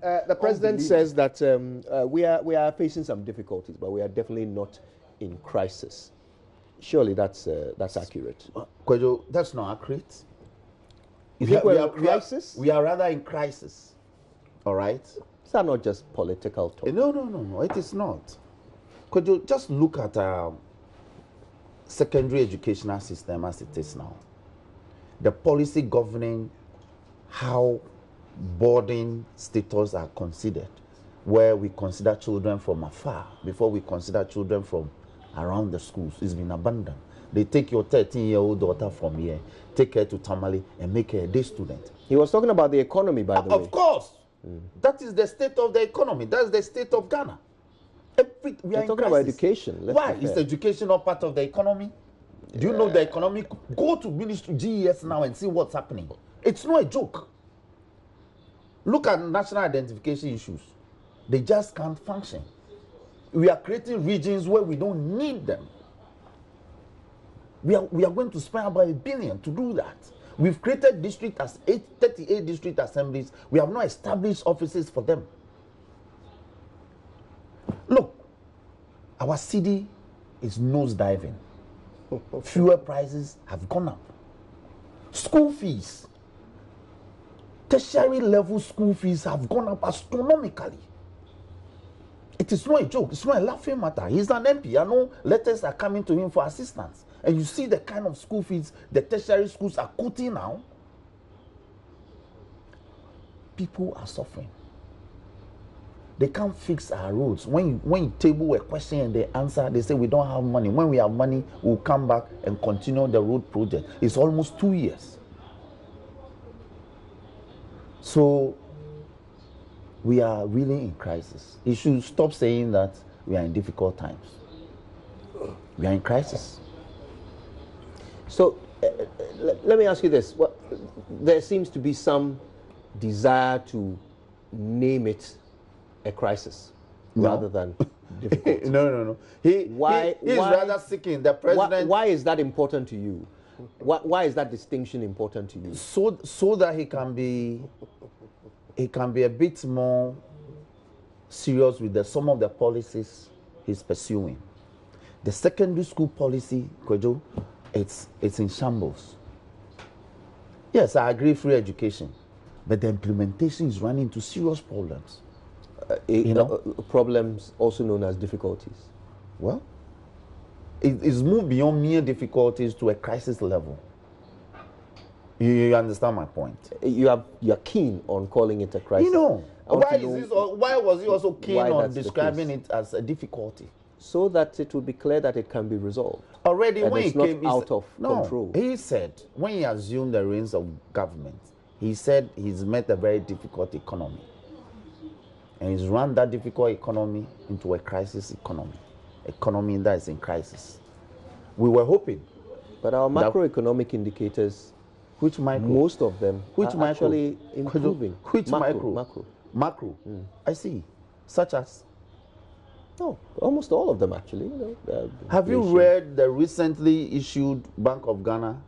the president says that we are facing some difficulties, but we are definitely not in crisis. Surely that's accurate. Kwejo, that's not accurate. You think we're in crisis? We are rather in crisis. All right? Is that not just political talk? No, it is not. Kwejo, just look at our secondary educational system as it is now. The policy governing how boarding status are considered, where we consider children from afar before we consider children from around the schools, has been abandoned. They take your 13-year-old daughter from here, take her to Tamale, and make her a day student. He was talking about the economy, by the way. Of course. That is the state of the economy. That's the state of Ghana. We are talking about education. Why? Is education not part of the economy? Do you know the economy? Go to Ministry GES now and see what's happening. It's not a joke. Look at national identification issues. They just can't function. We are creating regions where we don't need them. We are going to spend about $1 billion to do that. We've created 38 district assemblies. We have not established offices for them. Look, our city is nosediving. Fuel prices have gone up. School fees, tertiary level school fees have gone up astronomically. It is not a joke. It's not a laughing matter. He's an MP. I know letters are coming to him for assistance. And you see the kind of school fees the tertiary schools are quoting now. People are suffering. They can't fix our roads. When you table a question and they answer, they say we don't have money. When we have money, we'll come back and continue the road project. It's almost 2 years. So we are really in crisis. You should stop saying that we are in difficult times. We are in crisis. So let me ask you this. There seems to be some desire to name it a crisis rather than difficult. No. He's rather seeking the president. Why is that important to you? Why is that distinction important to you? So that he can be a bit more serious with some of the policies he's pursuing. The secondary school policy, Kwejo, it's in shambles. Yes, I agree, free education, but the implementation is running into serious problems. Problems also known as difficulties. Well, it's moved beyond mere difficulties to a crisis level. You understand my point? You're keen on calling it a crisis. Why was he also keen on describing it as a difficulty? So that it will be clear that it can be resolved. Already when he came out of control. He said, when he assumed the reins of government, he said he's met a very difficult economy. And he's run that difficult economy into a crisis economy that is in crisis. We were hoping. But our macroeconomic indicators, most of them are actually improving. Which macro? Macro. I see. Such as? No, almost all of them actually. Have you read the recently issued Bank of Ghana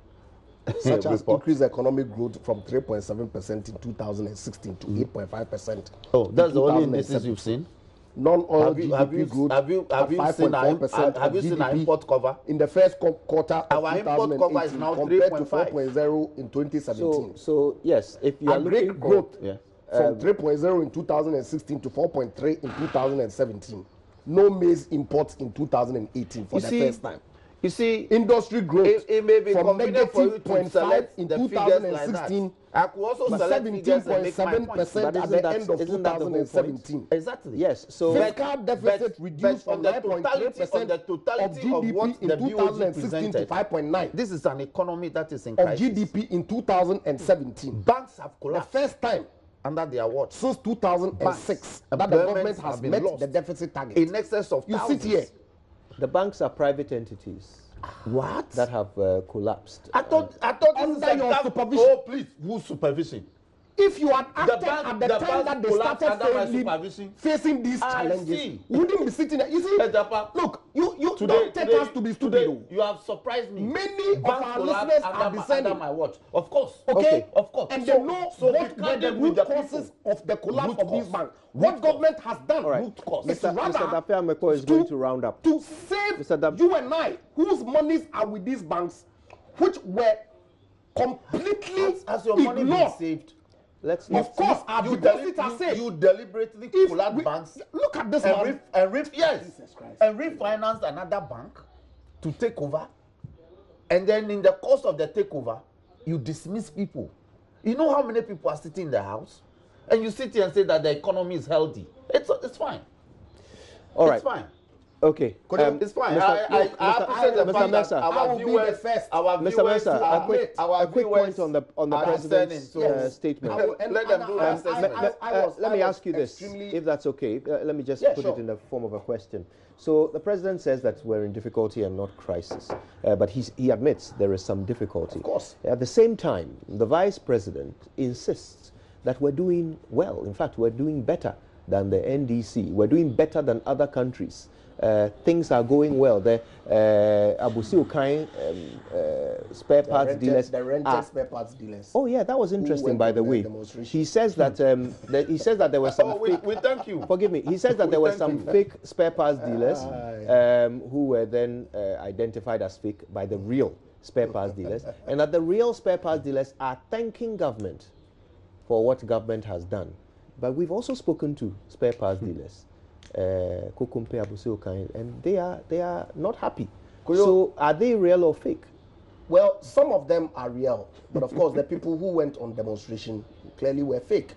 such as increased economic growth from 3.7% in 2016 to 8.5%. Oh, that's the only indices you've seen? Non-oil GDP growth. Have you seen our import cover? In the first quarter of our import cover is now 3.5 to 4.0 in 2017. So yes, if you are looking growth from 3.0 in 2016 to 4.3 in 2017. No maize imports in 2018 for the first time. You see, industry growth it may be from negative for you to select in the 2016 like I could also to select 17.7% at the end of 2017. Exactly. Yes. So fiscal deficit reduced from 9.3% of GDP in 2016 to 5.9. This is an economy that is in crisis. Of GDP in 2017. Banks have collapsed. The first time under their watch since 2006 that the government has met the deficit target. In excess of thousands. You sit here. The banks are private entities. What? That have collapsed. I thought under your supervision. Oh, please, whose supervision? if you had acted at the time bank that they collapsed under my started supervision. facing these challenges, we wouldn't be sitting there. You see, look, you don't take us to be stupid. You have surprised me. Many of our collapsed listeners are discerning. under my watch. Of course. Okay? Of course. And they know what were the root causes of the collapse of these banks. What government has done. Right. Root cause. Mr. Dafe-Ameko is going to round up. To save you and I, whose monies are with these banks, which were completely as your money ignored. been saved. Of course, our deposits are safe. You deliberately collapse banks. Look at this and one. And refinance another bank to take over. And then in the course of the takeover, you dismiss people. You know how many people are sitting in the house? And you sit here and say that the economy is healthy. It's fine. All right. It's fine. Okay. It's fine. I appreciate the fact that our viewers, a quick point on the president's statement. Let them do that. Let me ask you this, if that's okay. Let me just put it in the form of a question. So the president says that we're in difficulty and not crisis, but he admits there is some difficulty. Of course. At the same time, the vice president insists that we're doing well. In fact, we're doing better than the NDC. We're doing better than other countries. Things are going well. The Abusi Okai spare parts dealers. The rented spare parts dealers. Oh yeah, that was interesting. By the way, he says that there were some. We thank you. Forgive me. He says that there were some fake spare parts dealers who were then identified as fake by the real spare parts dealers, and that the real spare parts dealers are thanking government for what government has done. But we've also spoken to spare parts dealers. And they are not happy. So are they real or fake? Well, some of them are real, but of course the people who went on demonstration clearly were fake.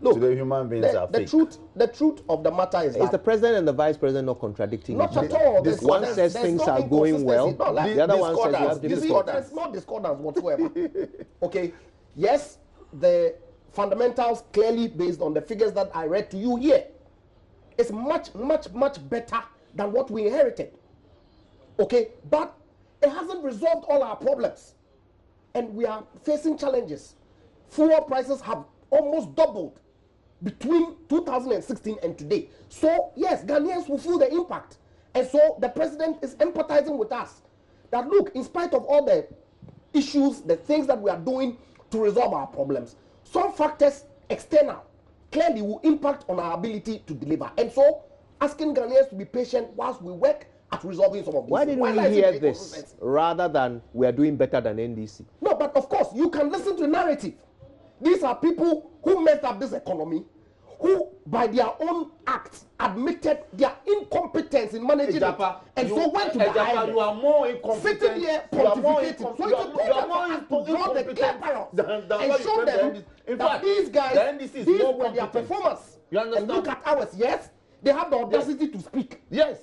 Look, so the human beings are fake. The truth of the matter is the president and the vice president not contradicting each other? Not at all. One says things are going well. The other one says you have difficulties. There's no discordance whatsoever. Okay. Yes, the fundamentals clearly based on the figures that I read to you here. It's much, much, much better than what we inherited. Okay, but it hasn't resolved all our problems. And we are facing challenges. Fuel prices have almost doubled between 2016 and today. So, yes, Ghanaians will feel the impact. And so the president is empathizing with us. That look, in spite of all the issues, the things that we are doing to resolve our problems, some factors external clearly will impact on our ability to deliver. And so, asking Ghanaians to be patient whilst we work at resolving some of these. Why didn't we hear this rather than we are doing better than NDC? No, but of course, you can listen to the narrative. These are people who messed up this economy, who, by their own acts, admitted their incompetence in managing it, and so went to the island. You are more incompetent. Sitting here pontificating. So you are more incompetent and show them that these guys, these were their performers. You understand? And look at ours. Yes, they have the audacity to speak. Yes.